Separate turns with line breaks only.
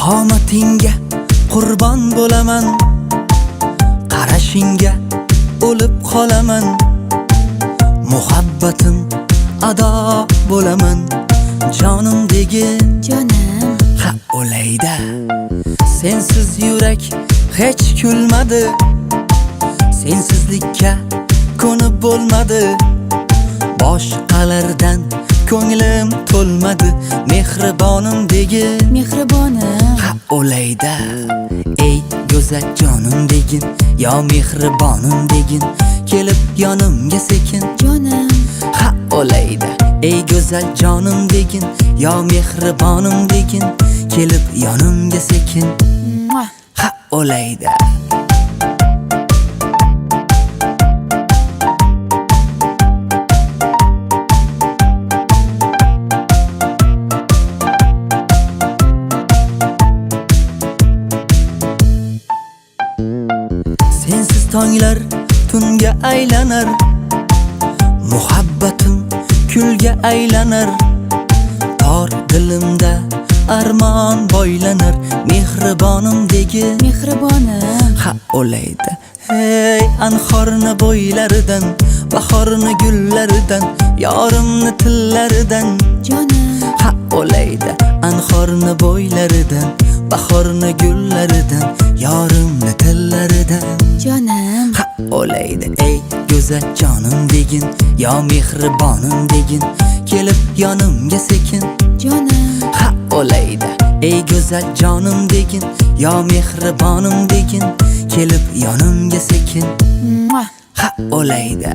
qomatingga qurbon bo'laman, qarashingga o'lib qolaman. Muhabbatim ado bo'laman, jonimdagi
jonim.
Ha o'layda, sensiz yurak hech kulmadi, sensizlikka ko'nib bo'lmadi. Boshqalardan ko'nglim to'lmadi, mehribonim
Mehribonim.
Ha o'layda, ey go'zal jonim degin, yo mehribonim degin, kelib yonimga sekin.
Jonim.
Ha o'layda, ey go'zal jonim degin, yo mehribonim degin, kelib yonimga sekin.
Mua.
Ha o'layda. Sensiz tonglar tunga aylanar, muhabbatim kulga aylanar. Tor dilimda armon boylanar, mehribonim degin.
Mehribonim.
Ha o'layda, hey anhorni bo'ylaridan, bahorni gullaridan, yorimni tillaridan.
Jonim.
Ha o'layda, anhorni bo'ylaridan, bahorni gullaridan, yorimni tillaridan.
Jonim.
Ha o'layda, ey go'zal jonim degin, yo mehribonim degin, kelib yonimga sekin.
Jonim.
Ha o'layda, ey go'zal jonim degin, yo mehribonim degin, kelib yonimga sekin.
Mua.
Ha o'layda.